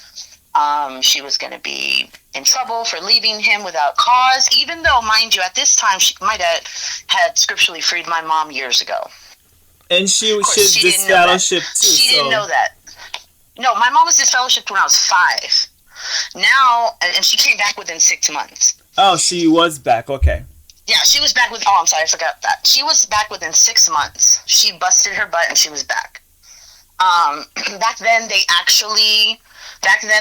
She was going to be in trouble for leaving him without cause, even though, mind you, at this time, my dad had scripturally freed my mom years ago. And she didn't know that. She didn't know that. No, my mom was disfellowshipped when I was 5. Now, and she came back within 6 months. Oh, she was back. Okay. Yeah, she was back I'm sorry, I forgot that. She was back within 6 months. She busted her butt and she was back. Back then,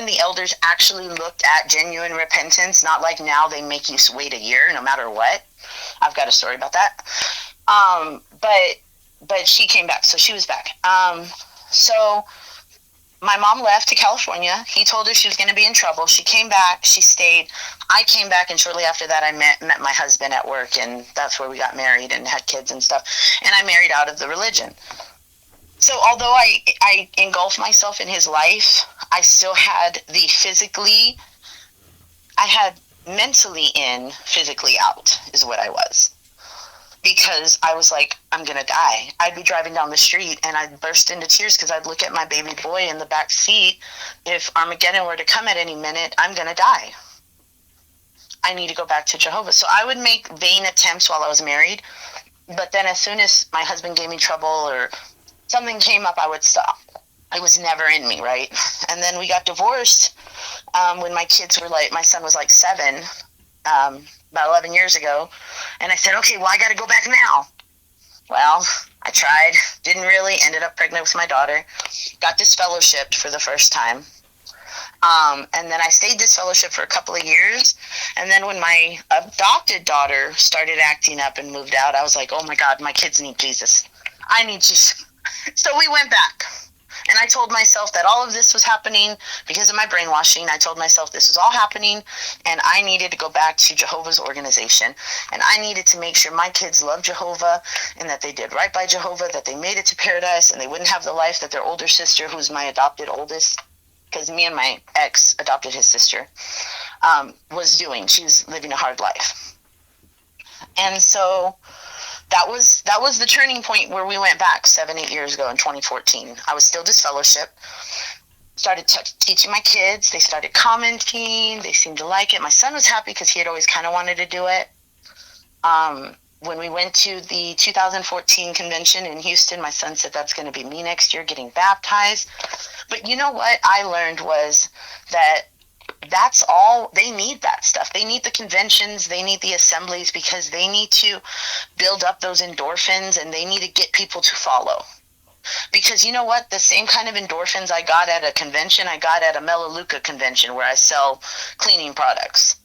the elders actually looked at genuine repentance, not like now they make you wait a year no matter what. I've got a story about that. But she came back, so she was back. So my mom left to California. He told her she was going to be in trouble. She came back. She stayed. I came back, and shortly after that, I met my husband at work, and that's where we got married and had kids and stuff. And I married out of the religion. So although I engulfed myself in his life, I still had I had mentally in, physically out is what I was. Because I was like, I'm going to die. I'd be driving down the street and I'd burst into tears because I'd look at my baby boy in the back seat. If Armageddon were to come at any minute, I'm going to die. I need to go back to Jehovah. So I would make vain attempts while I was married. But then as soon as my husband gave me trouble or something came up, I would stop. It was never in me, right? And then we got divorced when my kids were my son was 7, about 11 years ago. And I said, okay, well, I got to go back now. Well, I tried, didn't really, ended up pregnant with my daughter, got disfellowshipped for the first time. And then I stayed disfellowshipped for a couple of years. And then when my adopted daughter started acting up and moved out, I was like, oh my God, my kids need Jesus. I need Jesus. So we went back. And I told myself that all of this was happening because of my brainwashing. I told myself this was all happening, and I needed to go back to Jehovah's organization. And I needed to make sure my kids loved Jehovah and that they did right by Jehovah, that they made it to paradise, and they wouldn't have the life that their older sister, who's my adopted oldest, because me and my ex adopted his sister, was doing. She was living a hard life. And so that was the turning point where we went back 7-8 years ago in 2014. I was still disfellowship. Started teaching my kids. They started commenting. They seemed to like it. My son was happy because he had always kind of wanted to do it. When we went to the 2014 convention in Houston, my son said, that's going to be me next year getting baptized. But you know what I learned was that that's all they need. That stuff they need, the conventions, they need the assemblies, because they need to build up those endorphins and they need to get people to follow. Because you know what, the same kind of endorphins I got at a convention, I got at a Melaleuca convention where I sell cleaning products.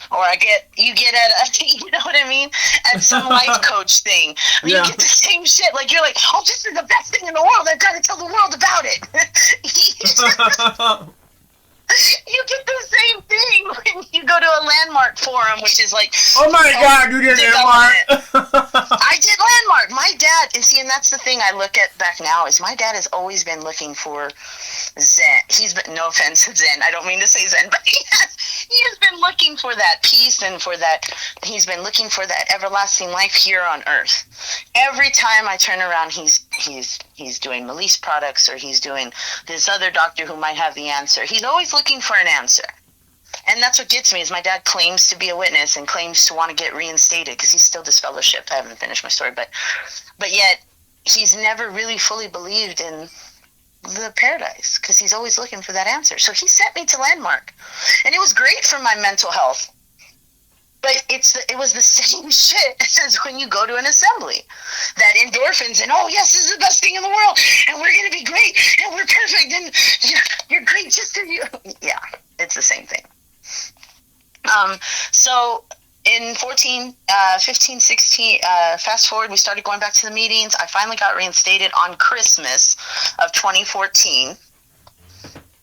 Or you get at you know what I mean, at some life coach thing. You get the same shit. You're like, oh, this is the best thing in the world. I've got to tell the world about it. You get the same thing when you go to a landmark forum, which is oh my God, you did landmark. I did landmark. My dad, and that's the thing I look at back now, is my dad has always been looking for Zen. He's been, no offense to Zen, I don't mean to say Zen, but he has been looking for that peace and he's been looking for that everlasting life here on earth. Every time I turn around, he's doing Melise products, or he's doing this other doctor who might have the answer. He's always looking for an answer. And that's what gets me, is my dad claims to be a witness and claims to want to get reinstated because he's still disfellowshipped. I haven't finished my story, but yet he's never really fully believed in the paradise because he's always looking for that answer. So he sent me to Landmark, and it was great for my mental health. But it was the same shit as when you go to an assembly. That endorphins and, oh, yes, this is the best thing in the world, and we're going to be great, and we're perfect, and you're great just as you. Yeah, it's the same thing. So in 14, 15, 16, fast forward, we started going back to the meetings. I finally got reinstated on Christmas of 2014.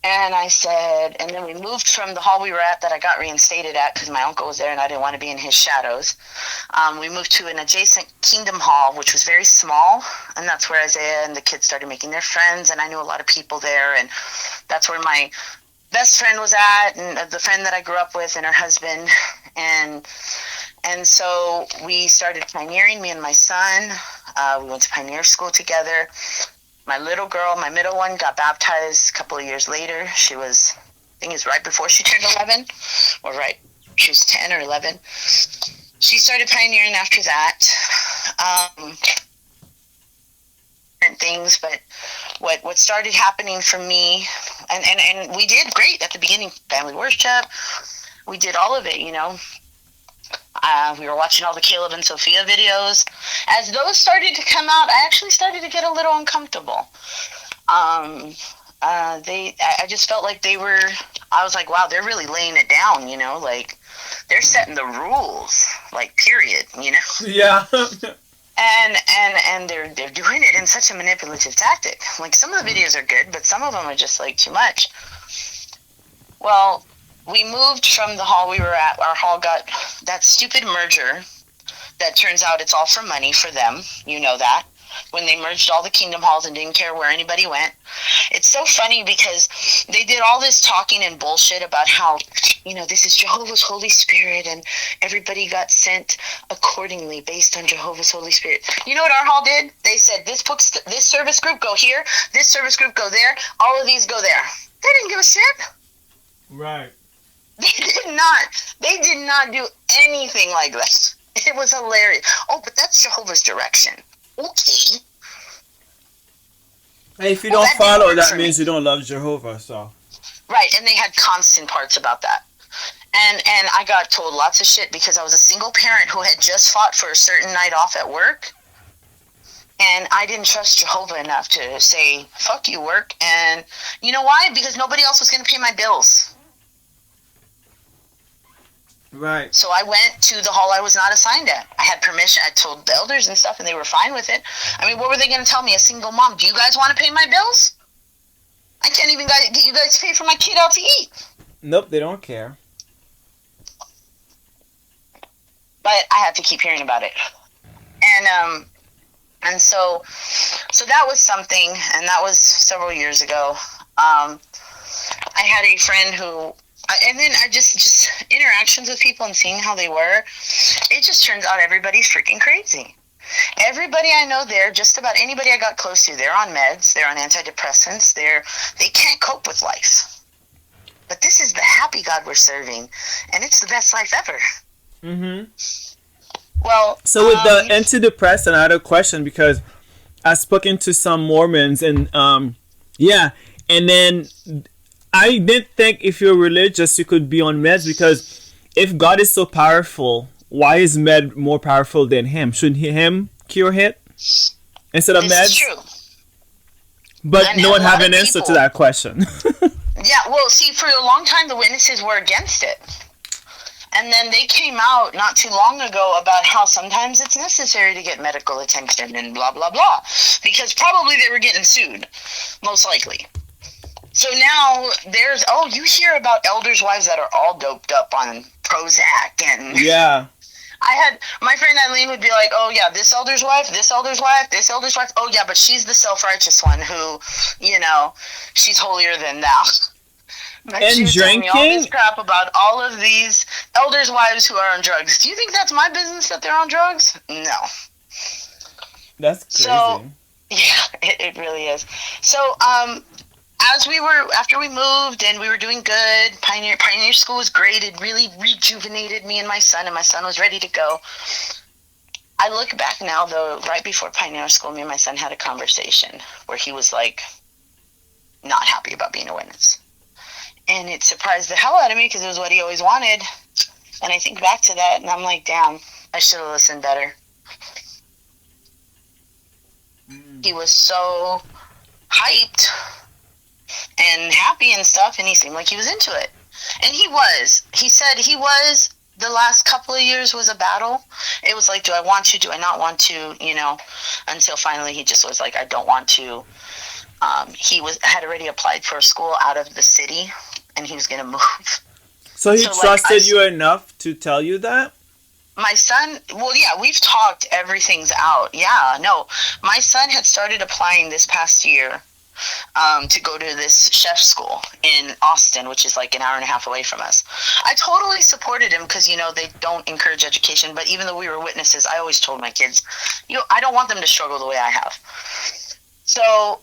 And I said, and then we moved from the hall we were at that I got reinstated at because my uncle was there and I didn't want to be in his shadows. We moved to an adjacent Kingdom Hall, which was very small. And that's where Isaiah and the kids started making their friends. And I knew a lot of people there. And that's where my best friend was at, and the friend that I grew up with and her husband. And so we started pioneering, me and my son. We went to pioneer school together. My little girl, my middle one, got baptized a couple of years later. She was, I think it was right before she turned 11, or right, she was 10 or 11. She started pioneering after that. Different things, but what started happening for me, and we did great at the beginning, family worship. We did all of it, We were watching all the Caleb and Sophia videos. As those started to come out, I actually started to get a little uncomfortable. I just felt like I was like, wow, they're really laying it down, like they're setting the rules, like, period, Yeah. And they're doing it in such a manipulative tactic. Like, some of the videos are good, but some of them are just like too much. Well, we moved from the hall we were at. Our hall got that stupid merger that turns out it's all for money for them. You know that. When they merged all the kingdom halls and didn't care where anybody went. It's so funny because they did all this talking and bullshit about how, this is Jehovah's Holy Spirit and everybody got sent accordingly based on Jehovah's Holy Spirit. You know what our hall did? They said, this service group go here, this service group go there, all of these go there. They didn't give a shit. Right. They did not do anything like that. It was hilarious. Oh, but that's Jehovah's direction. Okay. Hey, if you don't follow, that means you don't love Jehovah, so. Right, and they had constant parts about that. And I got told lots of shit because I was a single parent who had just fought for a certain night off at work. And I didn't trust Jehovah enough to say, fuck you, work. And you know why? Because nobody else was going to pay my bills. Right. So I went to the hall I was not assigned at. I had permission. I told the elders and stuff, and they were fine with it. I mean, what were they going to tell me? A single mom, do you guys want to pay my bills? I can't even get you guys to pay for my kid out to eat. Nope, they don't care. But I had to keep hearing about it. And so that was something, and that was several years ago. I had a friend who, and then I just interactions with people and seeing how they were, it just turns out everybody's freaking crazy. Everybody I know there, just about anybody I got close to, they're on meds, they're on antidepressants, they can't cope with life. But this is the happy God we're serving, and it's the best life ever. Mm-hmm. Well, so with the antidepressant, I had a question because I've spoken to some Mormons, and and then I didn't think if you're religious you could be on meds, because if God is so powerful, why is med more powerful than him? Shouldn't him cure it instead of meds? This is true. But no one have an answer to that question. Yeah, well, see, for a long time the witnesses were against it. And then they came out not too long ago about how sometimes it's necessary to get medical attention and blah, blah, blah. Because probably they were getting sued, most likely. So now you hear about elders' wives that are all doped up on Prozac. And yeah. My friend Eileen would be like, oh yeah, this elder's wife, this elder's wife, this elder's wife. Oh yeah, but she's the self-righteous one who, she's holier than thou. But and drinking? All this crap about all of these elders' wives who are on drugs. Do you think that's my business that they're on drugs? No. That's crazy. So, yeah, it really is. So, after we moved and we were doing good, Pioneer School was great. It really rejuvenated me and my son was ready to go. I look back now, though, right before Pioneer School, me and my son had a conversation where he was, like, not happy about being a witness. And it surprised the hell out of me because it was what he always wanted. And I think back to that, and I'm like, damn, I should have listened better. He was so hyped and happy and stuff, and he seemed like he was into it. And he was. He said he was. The last couple of years was a battle. It was like, do I want to? Do I not want to? Until finally he just was like, I don't want to. He had already applied for a school out of the city, and he was going to move. So he trusted you enough to tell you that? My son, well, yeah, we've talked, everything's out. Yeah, no, my son had started applying this past year to go to this chef school in Austin, which is like an hour and a half away from us. I totally supported him because, they don't encourage education, but even though we were witnesses, I always told my kids, I don't want them to struggle the way I have. So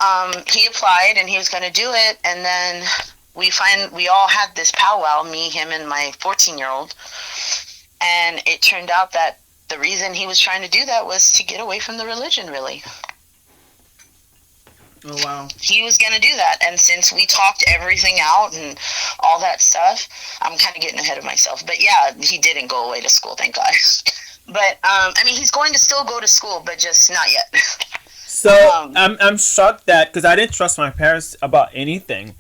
he applied, and he was going to do it, and then we all had this powwow, me, him, and my 14-year-old, and it turned out that the reason he was trying to do that was to get away from the religion, really. Oh, wow. He was going to do that. And since we talked everything out and all that stuff, I'm kind of getting ahead of myself. But yeah, he didn't go away to school, thank God. But, I mean, he's going to still go to school, but just not yet. So I'm shocked that because I didn't trust my parents about anything.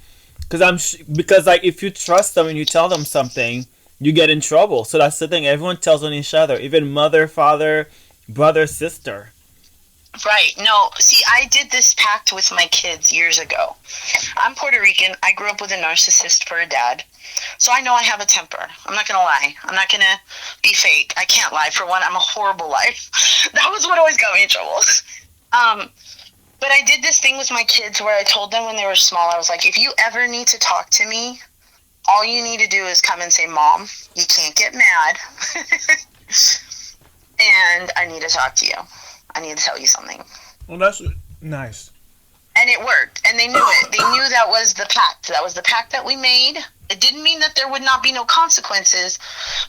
Because like if you trust them and you tell them something, you get in trouble. So that's the thing. Everyone tells on each other, even mother, father, brother, sister. Right. No, see, I did this pact with my kids years ago. I'm Puerto Rican. I grew up with a narcissist for a dad. So I know I have a temper. I'm not going to lie. I'm not going to be fake. I can't lie. For one, I'm a horrible liar. That was what always got me in trouble. But I did this thing with my kids where I told them when they were small, I was like, if you ever need to talk to me, all you need to do is come and say, Mom, you can't get mad. And I need to talk to you. I need to tell you something. Well, that's nice. And it worked. And they knew it. They knew that was the pact. That was the pact that we made. It didn't mean that there would not be no consequences,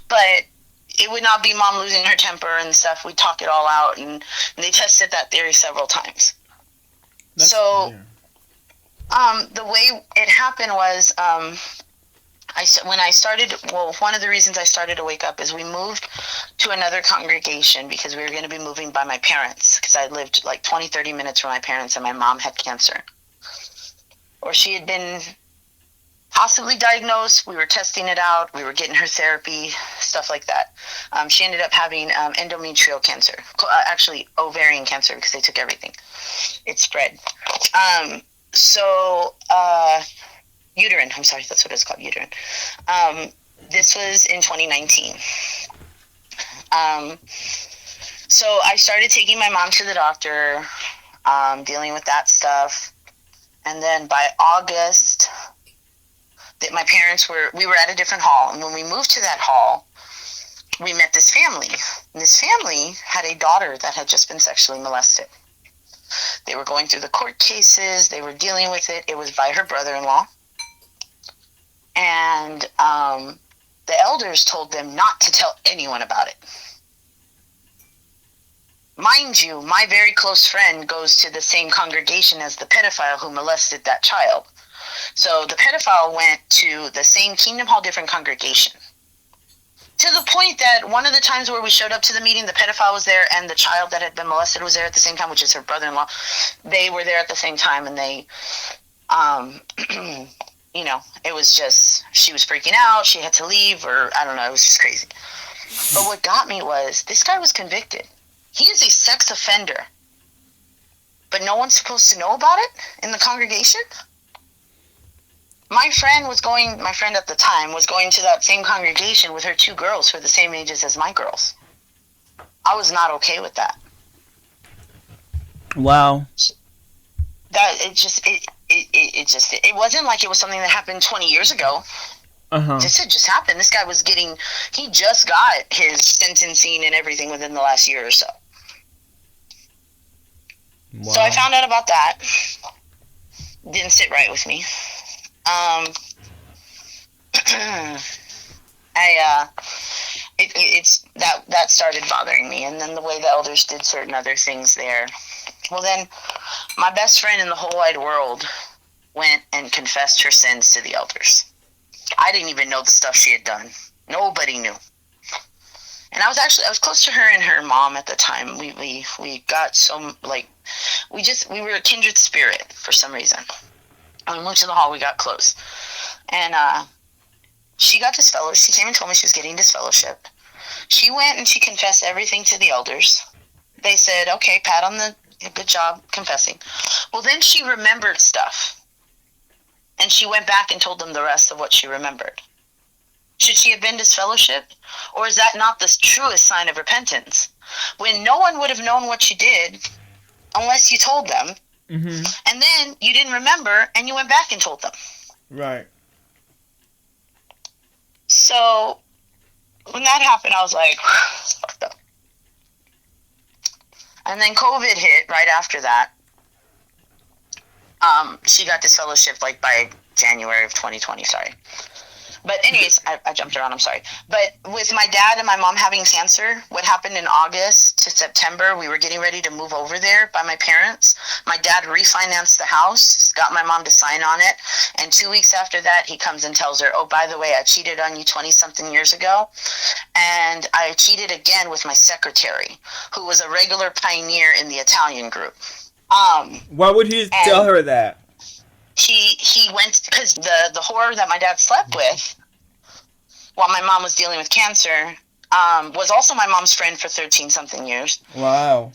but it would not be Mom losing her temper and stuff. We'd talk it all out. And they tested that theory several times. That's so, the way it happened was, one of the reasons I started to wake up is we moved to another congregation because we were going to be moving by my parents because I lived like 20, 30 minutes from my parents and my mom had cancer. Or she had been possibly diagnosed. We were testing it out. We were getting her therapy, stuff like that. She ended up having endometrial cancer, actually ovarian cancer because they took everything. It spread. Uterine. I'm sorry, that's what it's called, uterine. This was in 2019. So I started taking my mom to the doctor, dealing with that stuff. And then by August, my parents we were at a different hall. And when we moved to that hall, we met this family. And this family had a daughter that had just been sexually molested. They were going through the court cases. They were dealing with it. It was by her brother-in-law. And the elders told them not to tell anyone about it. Mind you, my very close friend goes to the same congregation as the pedophile who molested that child. So the pedophile went to the same Kingdom Hall, different congregation. To the point that one of the times where we showed up to the meeting, the pedophile was there and the child that had been molested was there at the same time, which is her brother-in-law. They were there at the same time, and they, it was just, she was freaking out. She had to leave, or I don't know. It was just crazy. But what got me was this guy was convicted. He is a sex offender. But no one's supposed to know about it in the congregation? My friend at the time was going to that same congregation with her two girls who are the same ages as my girls. I was not okay with that. Wow. It wasn't like it was something that happened 20 years ago. This had just happened. This guy he just got his sentencing and everything within the last year or so. Wow. So I found out about that. Didn't sit right with me. That started bothering me, and then the way the elders did certain other things there. Well, then my best friend in the whole wide world went and confessed her sins to the elders. I didn't even know the stuff she had done. Nobody knew. And I was close to her and her mom at the time. We got some, we were a kindred spirit for some reason. When we moved to the hall, we got close. And she got disfellowshipped. She came and told me she was getting disfellowshipped. She went and she confessed everything to the elders. They said, okay, pat on the good job confessing. Well, then she remembered stuff. And she went back and told them the rest of what she remembered. Should she have been disfellowshipped? Or is that not the truest sign of repentance? When no one would have known what you did unless you told them. Mm-hmm. And then you didn't remember and you went back and told them. Right. So when that happened, I was like, fucked up. And then COVID hit right after that. She got disfellowshipped by January of 2020, sorry. But anyways, I jumped around. I'm sorry. But with my dad and my mom having cancer, what happened in August to September, we were getting ready to move over there by my parents. My dad refinanced the house, got my mom to sign on it. And 2 weeks after that, he comes and tells her, oh, by the way, I cheated on you 20-something years ago. And I cheated again with my secretary, who was a regular pioneer in the Italian group. Why would he tell her that? He went because the whore that my dad slept with while my mom was dealing with cancer was also my mom's friend for 13-something years. Wow.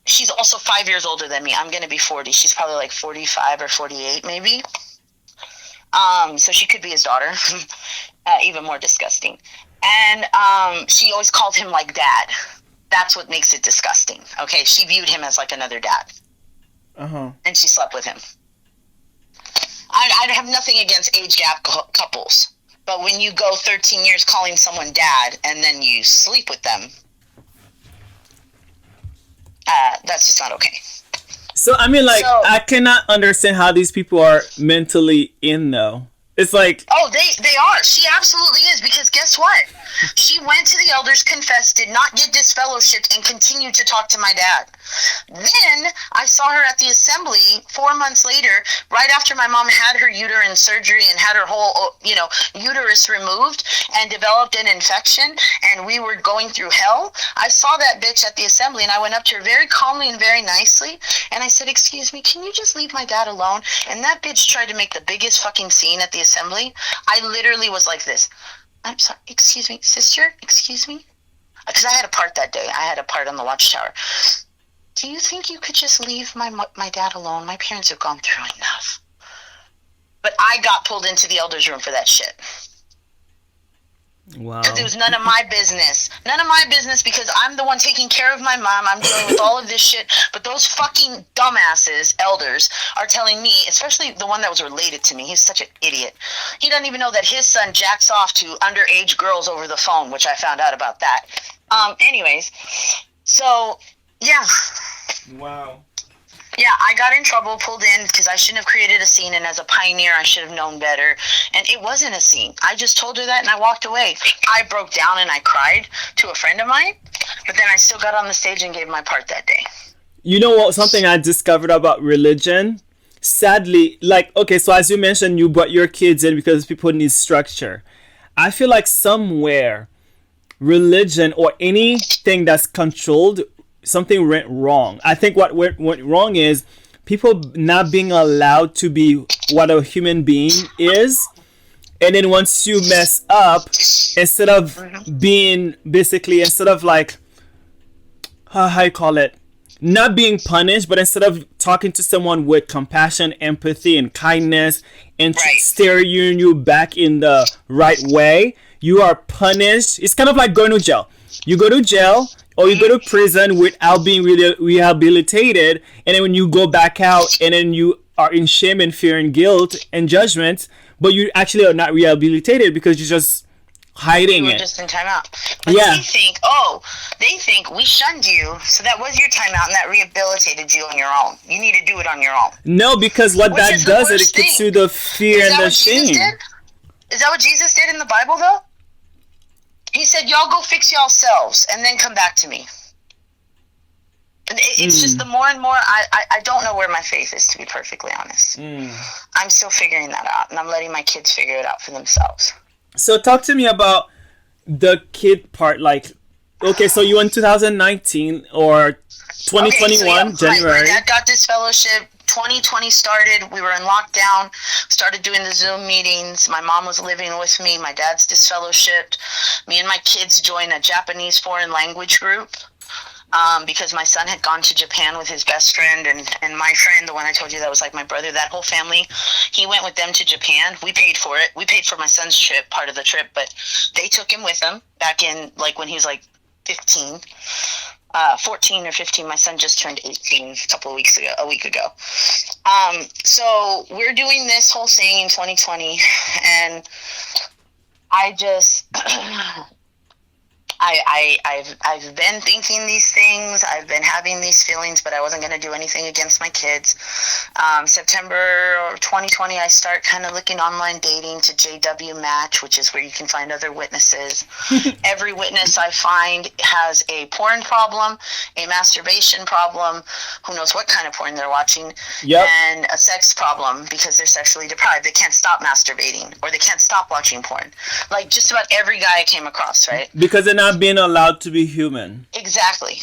She's also 5 years older than me. I'm going to be 40. She's probably like 45 or 48 maybe. So she could be his daughter. Even more disgusting. And she always called him like dad. That's what makes it disgusting. Okay, she viewed him as like another dad. Uh-huh. And she slept with him. I have nothing against age gap couples, but when you go 13 years calling someone dad and then you sleep with them, that's just not okay. So, I mean, like, I cannot understand how these people are mentally in, though. It's like... Oh, they are. She absolutely is, because guess what? She went to the elders, confessed, did not get disfellowshipped, and continued to talk to my dad. Then I saw her at the assembly 4 months later, right after my mom had her uterine surgery and had her whole, uterus removed and developed an infection, and we were going through hell. I saw that bitch at the assembly, and I went up to her very calmly and very nicely, and I said, excuse me, can you just leave my dad alone? And that bitch tried to make the biggest fucking scene at the assembly. I literally was like this. I'm sorry, excuse me, sister, excuse me? Because I had a part that day. I had a part on the watchtower. Do you think you could just leave my dad alone? My parents have gone through enough. But I got pulled into the elders' room for that shit. Wow. Because it was none of my business. None of my business, because I'm the one taking care of my mom. I'm dealing with all of this shit. But those fucking dumbasses, elders, are telling me, especially the one that was related to me, he's such an idiot. He doesn't even know that his son jacks off to underage girls over the phone, which I found out about that. Anyways, so, yeah. Wow. Yeah, I got in trouble, pulled in, because I shouldn't have created a scene, and as a pioneer, I should have known better. And it wasn't a scene. I just told her that, and I walked away. I broke down, and I cried to a friend of mine, but then I still got on the stage and gave my part that day. You know what? Something I discovered about religion? Sadly, like, okay, so as you mentioned, you brought your kids in because people need structure. I feel like somewhere, religion or anything that's controlled, something went wrong. I think what went wrong is people not being allowed to be what a human being is. And then once you mess up, instead of being basically, instead of like, how you call it, not being punished, but instead of talking to someone with compassion, empathy, and kindness, and steering you back in the right way, you are punished. It's kind of like going to jail. You go to jail, or you go to prison without being really rehabilitated, and then when you go back out, and then you are in shame and fear and guilt and judgment, but you actually are not rehabilitated because you're just hiding it. Just in timeout. But they think we shunned you, so that was your timeout, and that rehabilitated you on your own. You need to do it on your own. No, because what that does is it keeps you the fear and the shame. Is that what Jesus did in the Bible, though? He said, y'all go fix yourselves and then come back to me. It's just the more and more, I don't know where my faith is, to be perfectly honest. I'm still figuring that out, and I'm letting my kids figure it out for themselves. So talk to me about the kid part. Like, okay, so you in 2019 or 2021, January. My dad got this fellowship. 2020 started. We were in lockdown. Started doing the Zoom meetings. My mom was living with me. My dad's disfellowshipped. Me and my kids joined a Japanese foreign language group because my son had gone to Japan with his best friend and my friend, the one I told you that was like my brother, that whole family. He went with them to Japan. We paid for it. We paid for my son's trip, part of the trip, but they took him with them back in like when he was like 15. 14 or 15. My son just turned 18 a week ago. So we're doing this whole thing in 2020, and I I've been thinking these things. I've been having these feelings, but I wasn't going to do anything against my kids. September 2020, I start kind of looking online dating to JW Match, which is where you can find other witnesses. Every witness I find has a porn problem, a masturbation problem, who knows what kind of porn they're watching, and a sex problem because they're sexually deprived. They can't stop masturbating or they can't stop watching porn. Like just about every guy I came across, right? Because they're not being allowed to be human. Exactly.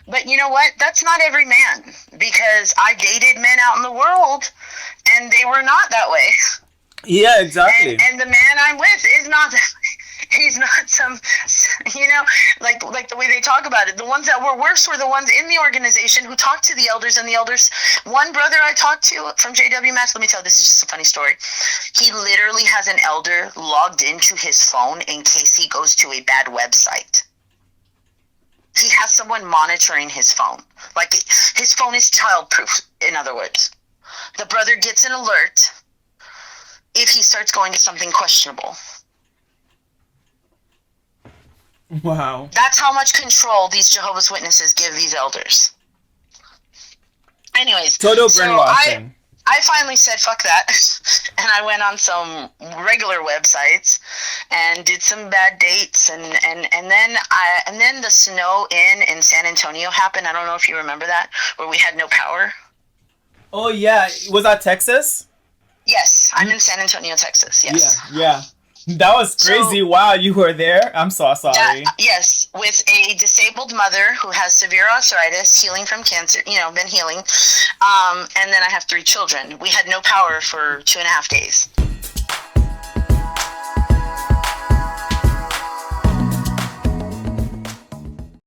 But you know what? That's not every man, because I dated men out in the world and they were not that way. Yeah, exactly. And the man I'm with is not that way. He's not some, like the way they talk about it. The ones that were worse were the ones in the organization who talked to the elders, and the elders, one brother I talked to from JW Match, let me tell you, this is just a funny story. He literally has an elder logged into his phone in case he goes to a bad website. He has someone monitoring his phone. Like his phone is childproof, in other words. The brother gets an alert if he starts going to something questionable. Wow. That's how much control these Jehovah's Witnesses give these elders. Anyways, total brainwashing. So I finally said, fuck that. And I went on some regular websites and did some bad dates. And then the snow in San Antonio happened. I don't know if you remember that, where we had no power. Oh, yeah. Was that Texas? Yes. I'm in San Antonio, Texas. Yes. Yeah. That was crazy. So, wow, you were there? I'm so sorry. Yes, with a disabled mother who has severe arthritis, healing from cancer, been healing. And then I have 3 children. We had no power for 2.5 days.